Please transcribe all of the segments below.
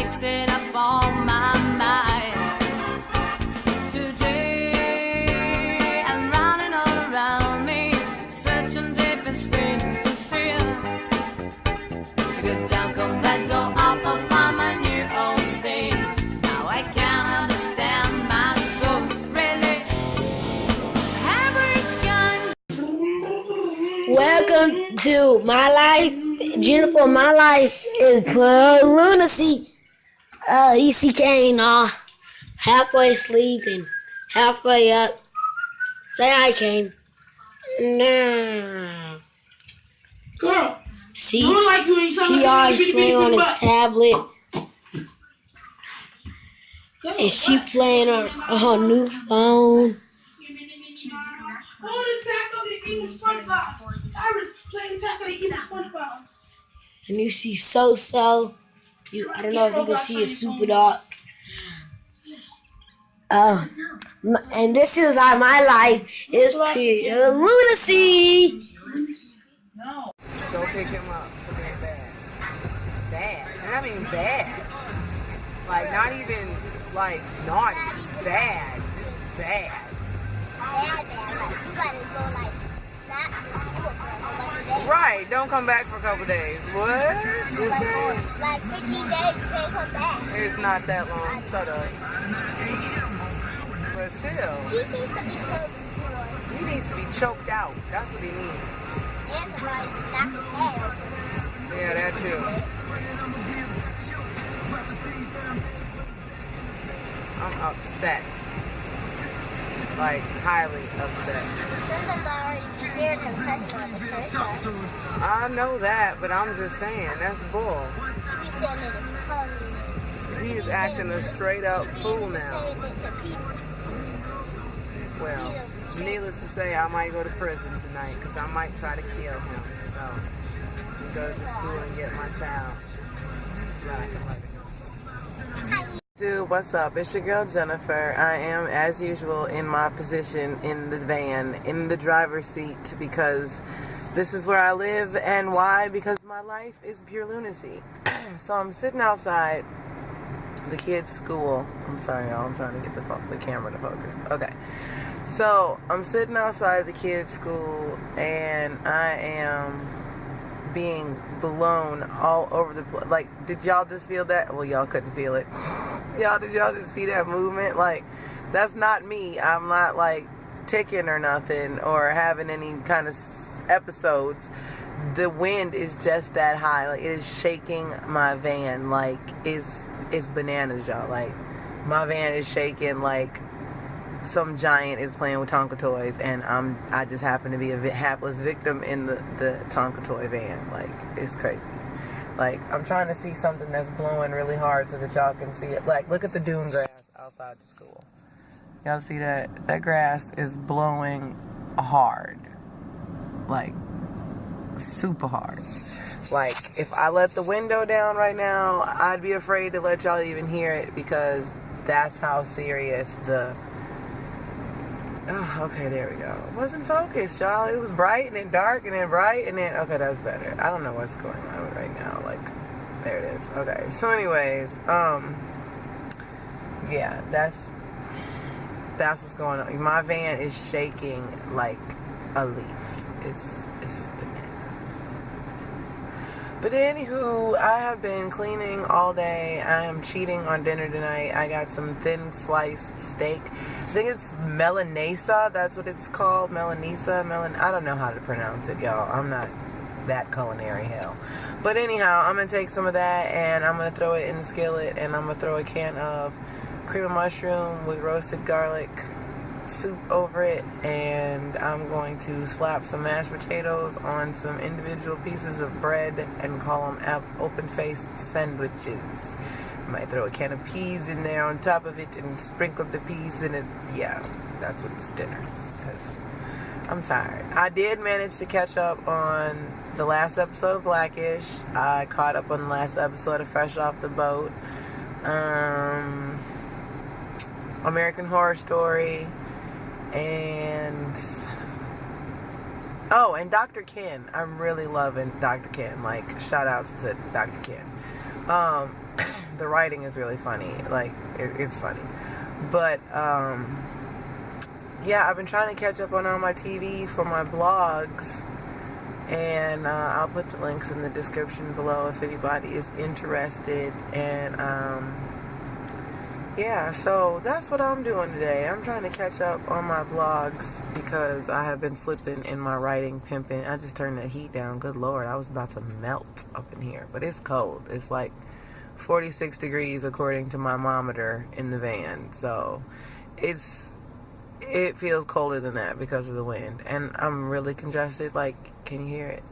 keeps it up on my mind. Today I'm running all around me, searching deep and straight to steal. To go down, come back, go up, I'll find my new old state. Now I can't understand my soul, really. Welcome to my life. Jennifer, my life is lunacy. EC Kane, halfway sleeping, halfway up. Say hi, Kane. No. Girl, See, you like you ain't he always playing on his tablet. And she playing on her new phone. Cyrus playing tackle eating SpongeBob. And you see So. I don't know if you can see it super dark. And this is how my life is pure lunacy. No. Don't pick him up for being bad. Bad. And I mean bad. Like, not even, like, naughty. Bad. Just bad. Bad. Like, you gotta go, like, not to school for a couple days. Right. Don't come back for a couple days. What? Like 15 days, you can't come back. It's not that long. Shut up. But still. He needs to be choked. He needs to be choked out. That's what he needs. And somebody knock his head open. Yeah, that too. I'm upset. Like, highly upset. Sometimes I already heard him cussing on the church bus. I know that, but I'm just saying, that's bull. He be saying it in tongues. He is acting a straight up fool now. Saying it to people. Well, needless to say, I might go to prison tonight because I might try to kill him. So, go to school and get my child. So I can let it go. Dude, what's up? It's your girl Jennifer. I am, as usual, in my position in the van, in the driver's seat, because this is where I live. And why? Because my life is pure lunacy. So I'm sitting outside the kids' school. I'm sorry, y'all. I'm trying to get the camera to focus. Okay. So I'm sitting outside the kids' school, and I am being blown all over the place. Like, did y'all just feel that? Well, y'all couldn't feel it. Did y'all just see that movement? Like, that's not me. I'm not, like, ticking or nothing or having any kind of episodes. The wind is just that high. Like, it is shaking my van. Like, it's bananas, y'all. Like, my van is shaking like some giant is playing with Tonka toys, and I just happen to be a hapless victim in the Tonka toy van. Like, it's crazy. Like, I'm trying to see something that's blowing really hard so that y'all can see it. Like, look at the dune grass outside the school. Y'all see that? That grass is blowing hard. Like, super hard. Like, if I let the window down right now, I'd be afraid to let y'all even hear it, because that's how serious the... Oh, okay, there we go. It wasn't focused, y'all. It was bright and then dark and then bright and then... Okay, that's better. I don't know what's going on right now. Like, there it is. Okay, so anyways, yeah, that's what's going on. My van is shaking like a leaf. It's bananas. But anywho, I have been cleaning all day. I am cheating on dinner tonight. I got some thin sliced steak. I think it's melanesa. That's what it's called. Melanesa. I don't know how to pronounce it, y'all. I'm not that culinary hell. But anyhow, I'm going to take some of that and I'm going to throw it in the skillet, and I'm going to throw a can of cream of mushroom with roasted garlic soup over it, and I'm going to slap some mashed potatoes on some individual pieces of bread and call them open-faced sandwiches. I might throw a can of peas in there on top of it and sprinkle the peas in it. Yeah, that's what it's dinner, because I'm tired. I did manage to catch up on the last episode of Blackish. I caught up on the last episode of Fresh Off the Boat. American Horror Story, and and Dr. Ken. I'm really loving Dr. Ken. Like, shout outs to Dr. Ken. the writing is really funny. Like, it's funny. But, yeah, I've been trying to catch up on all my TV for my blogs. And I'll put the links in the description below if anybody is interested. And, yeah, so that's what I'm doing today. I'm trying to catch up on my blogs because I have been slipping in my writing, pimping. I just turned the heat down. Good Lord, I was about to melt up in here. But it's cold. It's like 46 degrees according to my thermometer in the van. So it feels colder than that because of the wind. And I'm really congested. Like, can you hear it?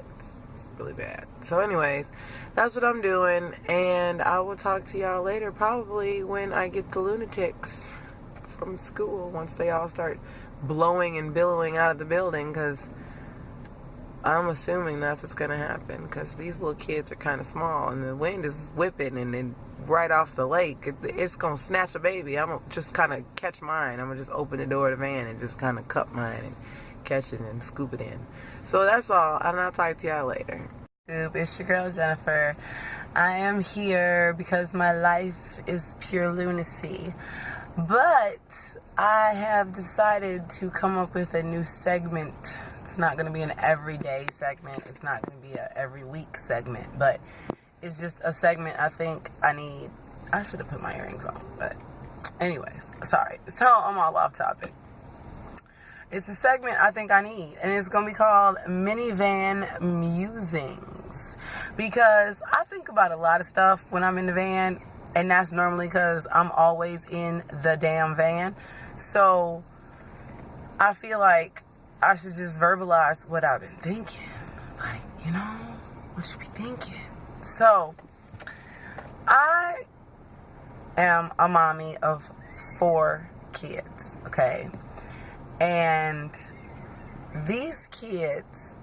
It's really bad. So anyways, that's what I'm doing. And I will talk to y'all later, probably when I get the lunatics from school, once they all start blowing and billowing out of the building, because I'm assuming that's what's going to happen, because these little kids are kind of small and the wind is whipping and then right off the lake. It's going to snatch a baby. I'm going to just kind of catch mine. I'm going to just open the door of the van and just kind of cup mine and catch it and scoop it in. So that's all, and I'll talk to y'all later. It's your girl Jennifer. I am here because my life is pure lunacy. But I have decided to come up with a new segment. It's not going to be an everyday segment. It's not going to be a every week segment. But it's just a segment I think I need. I should have put my earrings on. But anyways, sorry. So I'm all off topic. It's a segment I think I need. And it's going to be called Minivan Musings. Because I think about a lot of stuff when I'm in the van. And that's normally because I'm always in the damn van. So I feel like I should just verbalize what I've been thinking. Like, you know, what should be thinking? So, I am a mommy of 4 kids, okay? And these kids,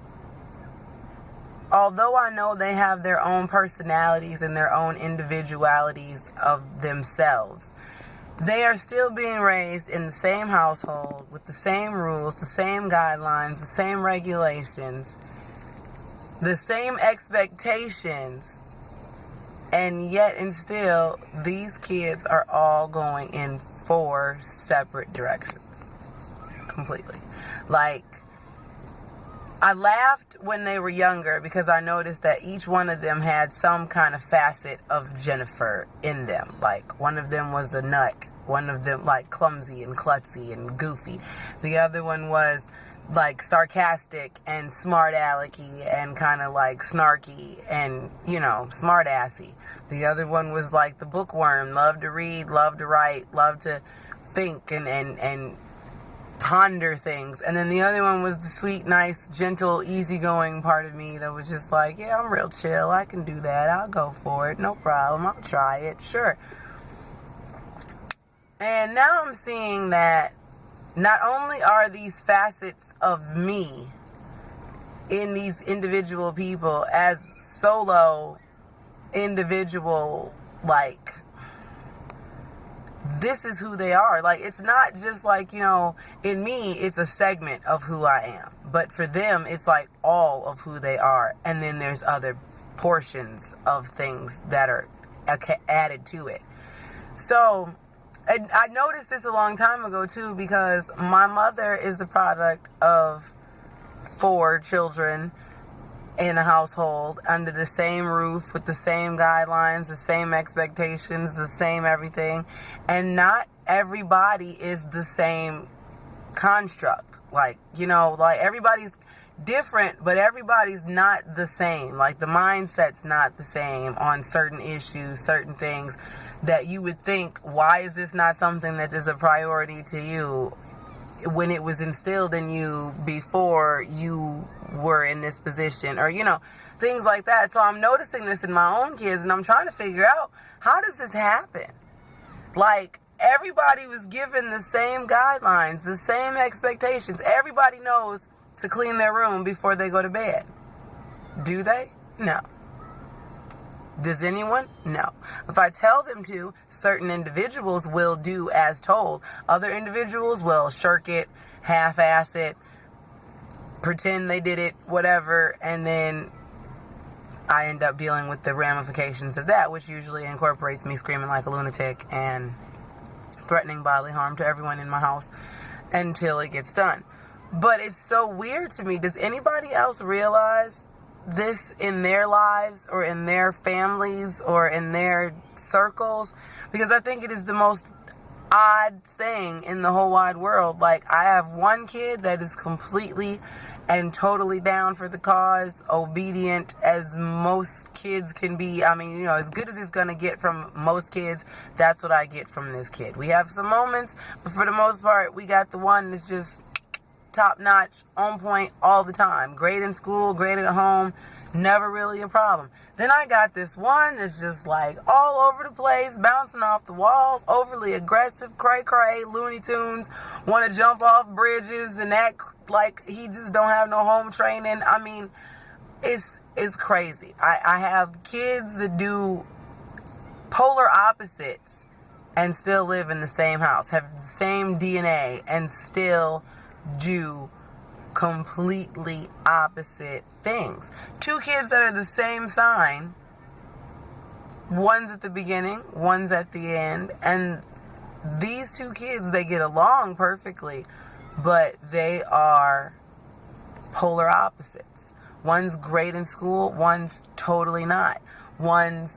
although I know they have their own personalities and their own individualities of themselves, they are still being raised in the same household with the same rules, the same guidelines, the same regulations, the same expectations, and yet and still these kids are all going in 4 separate directions. Completely. Like, I laughed when they were younger because I noticed that each one of them had some kind of facet of Jennifer in them. Like, one of them was a nut. One of them, like, clumsy and klutzy and goofy. The other one was, like, sarcastic and smart-alecky and kind of, like, snarky and, you know, smart-assy. The other one was, like, the bookworm. Loved to read, loved to write, loved to think and ponder things. And then the other one was the sweet, nice, gentle, easygoing part of me that was just like, yeah, I'm real chill. I can do that. I'll go for it. No problem. I'll try it. Sure. And now I'm seeing that not only are these facets of me in these individual people as solo individual, like, this is who they are. Like, it's not just like, you know, in me, it's a segment of who I am. But for them, it's like all of who they are. And then there's other portions of things that are added to it. So, I noticed this a long time ago, too, because my mother is the product of 4 children in a household under the same roof with the same guidelines, the same expectations, the same everything. And not everybody is the same construct. Like, you know, like, everybody's different, but everybody's not the same. Like, the mindset's not the same on certain issues, certain things that you would think, why is this not something that is a priority to you when it was instilled in you before you were in this position, or, you know, things like that. So I'm noticing this in my own kids, and I'm trying to figure out, how does this happen? Like, everybody was given the same guidelines, the same expectations. Everybody knows to clean their room before they go to bed. Do they? No. Does anyone? No. If I tell them to, certain individuals will do as told. Other individuals will shirk it, half-ass it, pretend they did it, whatever, and then I end up dealing with the ramifications of that, which usually incorporates me screaming like a lunatic and threatening bodily harm to everyone in my house until it gets done. But it's so weird to me. Does anybody else realize this in their lives or in their families or in their circles? Because I think it is the most odd thing in the whole wide world. Like, I have one kid that is completely and totally down for the cause, obedient as most kids can be. I mean, as good as it's gonna get from most kids, that's what I get from this kid. We have some moments, but for the most part, we got the one that's just top notch, on point all the time. Great in school, great at home, never really a problem. Then I got this one that's just like all over the place, bouncing off the walls, overly aggressive, cray-cray, Looney Tunes, want to jump off bridges and act like he just don't have no home training. I mean, it's crazy. I have kids that do polar opposites and still live in the same house, have the same DNA, and still do completely opposite things. Two kids that are the same sign, one's at the beginning, one's at the end, and these two kids, they get along perfectly, but they are polar opposites. One's great in school, one's totally not. One's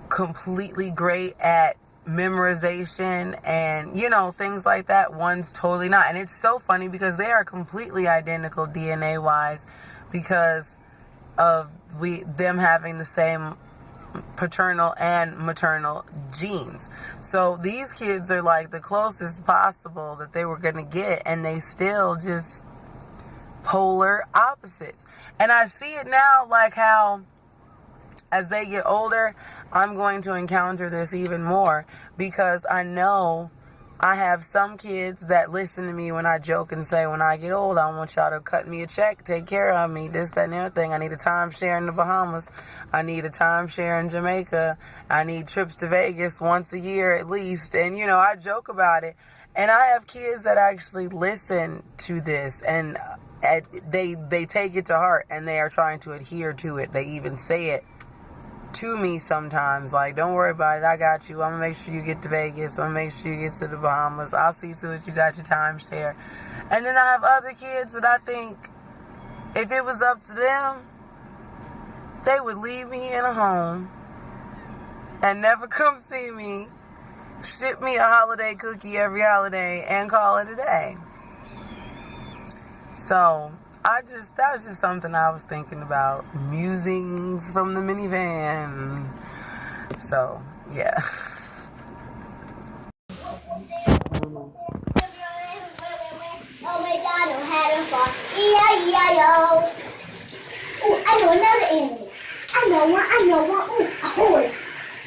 completely great at memorization and things like that, one's totally not. And it's so funny because they are completely identical DNA wise because of them having the same paternal and maternal genes. So these kids are like the closest possible that they were going to get, and they still just polar opposites. And I see it now, like how as they get older, I'm going to encounter this even more because I know I have some kids that listen to me when I joke and say, when I get old, I want y'all to cut me a check, take care of me, this, that, and everything. I need a timeshare in the Bahamas. I need a timeshare in Jamaica. I need trips to Vegas once a year at least. And, I joke about it. And I have kids that actually listen to this, and they take it to heart, and they are trying to adhere to it. They even say it to me sometimes, like, don't worry about it, I got you, I'm gonna make sure you get to Vegas, I'm gonna make sure you get to the Bahamas, I'll see to it you got your timeshare. And then I have other kids that I think if it was up to them, they would leave me in a home and never come see me, ship me a holiday cookie every holiday, and call it a day. So that was just something I was thinking about. Musings from the minivan. So, yeah. Oh my God, I had a fun. E-I-E-I-O. Ooh, I know another animal. I know one. Ooh, a horse.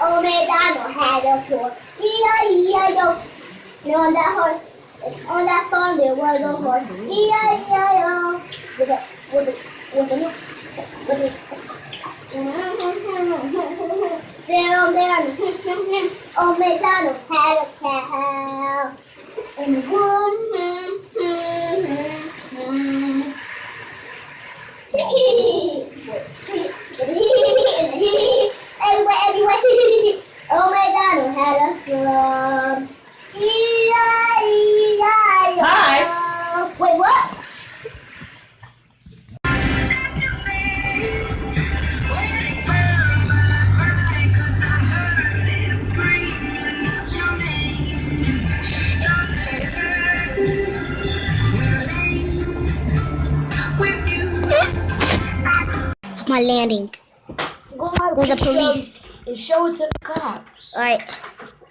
Oh my God, I had a horse. E-I-E-I-O. And on that horse, on that farm there was a horse. E-I-E-I-O. With a there, oh McDonald had a cow, and everywhere, oh McDonald had a slum. E-I-E-I-O. Hi. Wait, what? My landing. Go out There's a police. and show it to the cops. Alright,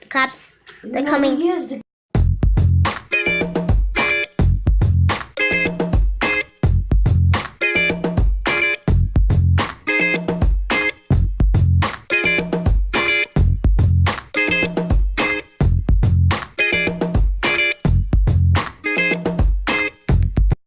cops, they're coming. Here's the